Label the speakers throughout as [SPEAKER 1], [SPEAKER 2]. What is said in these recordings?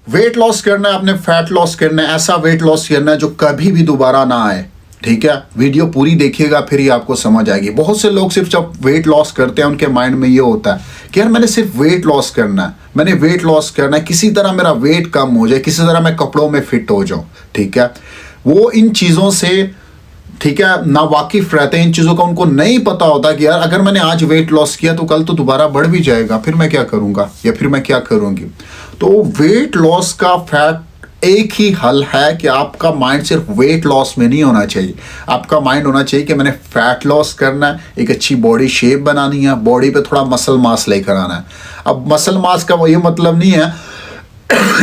[SPEAKER 1] Weight loss करना है, आपने फैट लॉस करना है, ऐसा वेट लॉस करना है जो कभी भी दोबारा ना आए। ठीक है, वीडियो पूरी देखिएगा फिर ही आपको समझ आएगी। बहुत से लोग सिर्फ जब वेट लॉस करते हैं उनके माइंड में ये होता है कि यार मैंने सिर्फ वेट लॉस करना है, मैंने वेट लॉस करना है, किसी तरह मेरा वेट कम हो जाए, किसी तरह मैं कपड़ों में फिट हो जाऊं। ठीक है, वो इन चीज़ों से ठीक है ना वाकिफ रहते हैं, इन चीज़ों का उनको नहीं पता होता कि यार अगर मैंने आज वेट लॉस किया तो कल तो दोबारा बढ़ भी जाएगा, फिर मैं क्या करूँगा या फिर मैं क्या करूँगी। तो वेट लॉस का फैक्ट एक ही हल है कि आपका माइंड सिर्फ वेट लॉस में नहीं होना चाहिए, आपका माइंड होना चाहिए कि मैंने फैट लॉस करना है, एक अच्छी बॉडी शेप बनानी है, बॉडी पे थोड़ा मसल मास लेकर आना है। अब मसल मास का ये मतलब नहीं है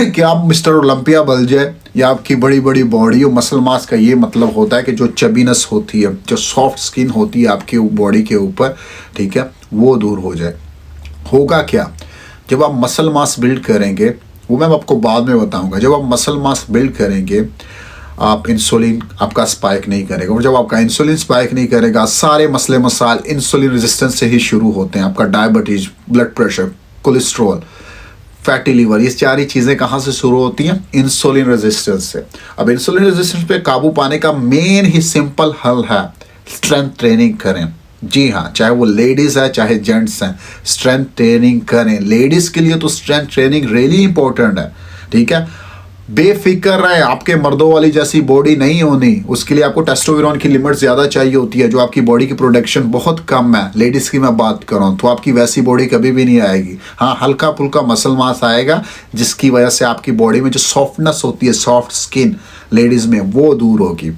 [SPEAKER 1] कि आप मिस्टर ओलंपिया बन जाए या आपकी बड़ी बड़ी बॉडी हो। मसल मास का ये मतलब होता है कि जो चबीनेस होती है, जो सॉफ्ट स्किन होती है आपकी बॉडी के ऊपर, ठीक है, वो दूर हो जाए। होगा क्या जब आप मसल मास बिल्ड करेंगे, वो मैं आपको बाद में बताऊंगा। जब आप मसल मास बिल्ड करेंगे, आप इंसुलिन आपका स्पाइक नहीं करेगा, और जब आपका इंसुलिन स्पाइक नहीं करेगा, सारे मसले मसाइल इंसुलिन रेजिस्टेंस से ही शुरू होते हैं। आपका diabetes, blood pressure, cholesterol, fatty liver, ये सारी चीज़ें कहाँ से शुरू होती हैं? इंसुलिन रेजिस्टेंस से। अब इंसुलिन रेजिस्टेंस पे काबू पाने का मेन ही सिंपल हल है स्ट्रेंथ ट्रेनिंग करें। जी हाँ, चाहे वो लेडीज़ है चाहे जेंट्स हैं, स्ट्रेंथ ट्रेनिंग करें। लेडीज़ के लिए तो स्ट्रेंथ ट्रेनिंग रियली इंपॉर्टेंट है। ठीक है, बेफिक्र रहे, आपके मर्दों वाली जैसी बॉडी नहीं होनी, उसके लिए आपको टेस्टोस्टेरोन की लिमिट ज़्यादा चाहिए होती है, जो आपकी बॉडी की प्रोडक्शन बहुत कम है। लेडीज़ की मैं बात कर रहा हूँ, तो आपकी वैसी बॉडी कभी भी नहीं आएगी। हाँ, हल्का फुल्का मसल मास आएगा, जिसकी वजह से आपकी बॉडी में जो सॉफ्टनेस होती है, सॉफ्ट स्किन लेडीज़ में, वो दूर होगी।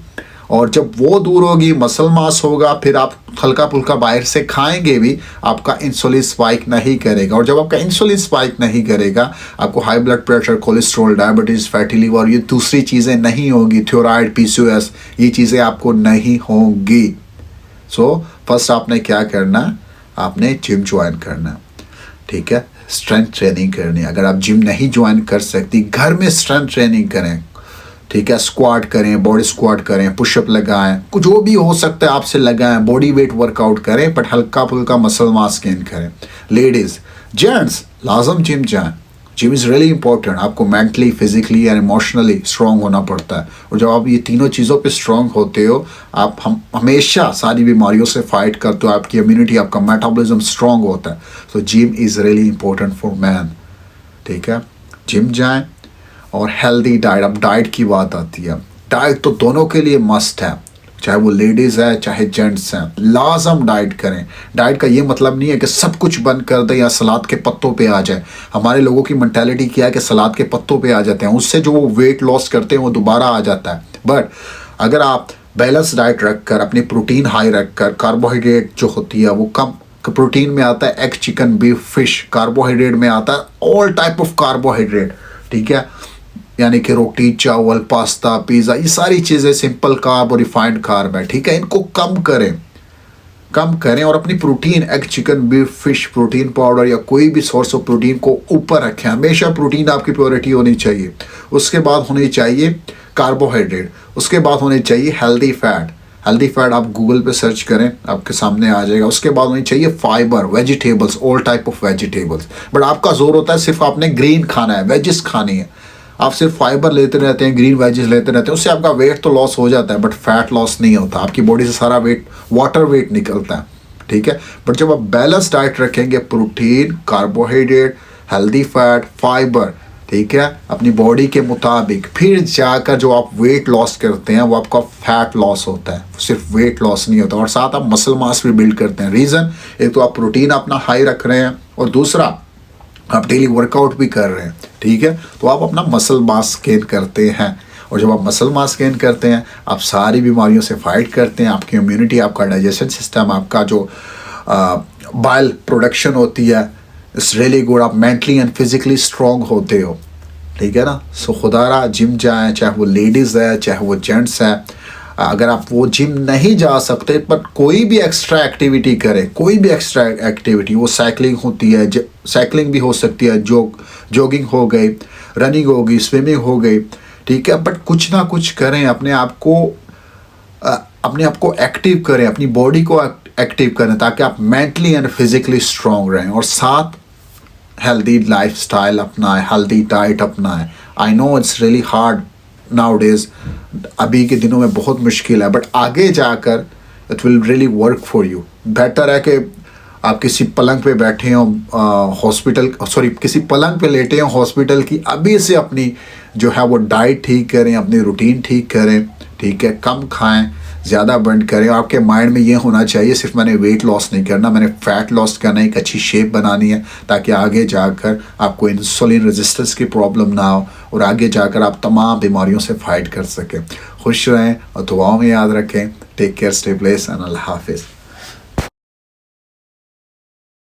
[SPEAKER 1] और जब वो दूर होगी, मसल मास होगा, फिर आप हल्का फुल्का बाहर से खाएंगे भी, आपका इंसुलिन स्पाइक नहीं करेगा। और जब आपका इंसुलिन स्पाइक नहीं करेगा, आपको high blood pressure, cholesterol, diabetes, fatty liver, ये दूसरी चीज़ें नहीं होंगी, थायराइड, पीसीओएस, ये चीज़ें आपको नहीं होंगी। सो फर्स्ट आपने क्या करना, आपने जिम ज्वाइन करना। ठीक है, स्ट्रेंथ ट्रेनिंग करनी। अगर आप जिम नहीं ज्वाइन कर सकती, घर में स्ट्रेंथ ट्रेनिंग करें। ठीक है, स्क्वाट करें, बॉडी स्क्वाट करें, पुशअप लगाएं, कुछ जो भी हो सकता है आपसे लगाएं, बॉडी वेट वर्कआउट करें, बट हल्का फुल्का मसल मास गेन करें। लेडीज़, जेंट्स लाजम जिम जाएं। Gym is really important. आपको mentally, physically and emotionally strong होना पड़ता है, और जब आप ये तीनों चीज़ों पे स्ट्रॉन्ग होते हो, आप हमेशा सारी बीमारियों से फाइट करते हो, आपकी इम्यूनिटी, आपका मेटाबॉलिज्म स्ट्रॉन्ग होता है। तो gym is really important for man. ठीक है, जिम जाएँ। और हेल्दी डाइट, अब डाइट की बात आती है, डाइट तो दोनों के लिए मस्ट है, चाहे वो लेडीज़ है चाहे जेंट्स हैं, लाजम डाइट करें। डाइट का ये मतलब नहीं है कि सब कुछ बंद कर दें या सलाद के पत्तों पे आ जाए। हमारे लोगों की मेंटालिटी क्या है कि सलाद के पत्तों पे आ जाते हैं, उससे जो वो वेट लॉस करते हैं वो दोबारा आ जाता है। बट अगर आप बैलेंस डाइट रख कर, अपनी प्रोटीन हाई रख कर, कार्बोहाइड्रेट जो होती है वो कम, प्रोटीन में आता है egg, chicken, beef, fish, carbohydrate में आता है ऑल टाइप ऑफ कार्बोहाइड्रेट। ठीक है, यानी कि रोटी, चावल, पास्ता, पिज़्ज़ा, ये सारी चीज़ें सिंपल कार्ब और रिफाइंड कार्ब है। ठीक है, इनको कम करें और अपनी protein, egg, chicken, beef, fish, protein powder या कोई भी सोर्स ऑफ प्रोटीन को ऊपर रखें। हमेशा प्रोटीन आपकी प्रायोरिटी होनी चाहिए। उसके बाद होनी चाहिए कार्बोहाइड्रेट, उसके बाद होनी चाहिए हेल्दी फैट। हेल्दी फैट आप गूगल पे सर्च करें, आपके सामने आ जाएगा। उसके बाद होनी चाहिए fibre, vegetables, all type of vegetables. But आपका जोर होता है सिर्फ आपने ग्रीन खाना है, वेजिस खानी है। आप सिर्फ फाइबर लेते रहते हैं, ग्रीन वेजेस लेते रहते हैं, उससे आपका वेट तो लॉस हो जाता है, बट फैट लॉस नहीं होता। आपकी बॉडी से सारा वेट, वाटर वेट निकलता है। ठीक है, बट जब आप बैलेंस डाइट रखेंगे, protein, carbohydrate, healthy fat, fibre, ठीक है, अपनी बॉडी के मुताबिक, फिर जाकर जो आप वेट लॉस करते हैं वो आपका फैट लॉस होता है, सिर्फ वेट लॉस नहीं होता। और साथ आप मसल मास भी बिल्ड करते हैं। रीज़न, एक तो आप प्रोटीन अपना हाई रख रहे हैं, और दूसरा आप डेली वर्कआउट भी कर रहे हैं। ठीक है, तो आप अपना मसल मास गेन करते हैं, और जब आप मसल मास गेन करते हैं, आप सारी बीमारियों से फाइट करते हैं। आपकी इम्यूनिटी, आपका डाइजेशन सिस्टम, आपका जो बाइल प्रोडक्शन होती है, इट्स रियली गुड। आप मेंटली एंड फिजिकली स्ट्रॉन्ग होते हो। ठीक है ना। सो खुदारा जिम जाएँ, चाहे वो लेडीज़ है चाहे वो जेंट्स है। अगर आप वो जिम नहीं जा सकते, पर कोई भी एक्स्ट्रा एक्टिविटी करें, कोई भी एक्स्ट्रा एक्टिविटी, वो साइकिलिंग होती है, साइकिलिंग भी हो सकती है, जॉगिंग हो गई, रनिंग हो गई, स्विमिंग हो गई। ठीक है, बट कुछ ना कुछ करें, अपने आप को एक्टिव करें, अपनी बॉडी को एक्टिव करें, ताकि आप मेंटली एंड फिजिकली स्ट्रॉन्ग रहें। और साथ हेल्दी लाइफस्टाइल अपनाएं, हेल्दी डाइट अपनाएं, I know it's really hard now days, अभी के दिनों में बहुत मुश्किल है, बट आगे जाकर it will really work for you. Better है कि आप किसी पलंग पे बैठे हो हॉस्पिटल, सॉरी किसी पलंग पे लेटे हो हॉस्पिटल की, अभी से अपनी जो है वो डाइट ठीक करें, अपनी रूटीन ठीक करें, ठीक है, कम खाएं, ज़्यादा बर्न करें। आपके माइंड में ये होना चाहिए सिर्फ मैंने वेट लॉस नहीं करना, मैंने फ़ैट लॉस करना है, एक अच्छी शेप बनानी है, ताकि आगे जाकर आपको इंसुलिन रेजिस्टेंस की प्रॉब्लम ना हो और आगे जाकर आप तमाम बीमारियों से फाइट कर सकें। खुश रहें और दुआओं में याद रखें। Take care, stay blessed and अल्लाह हाफिज़।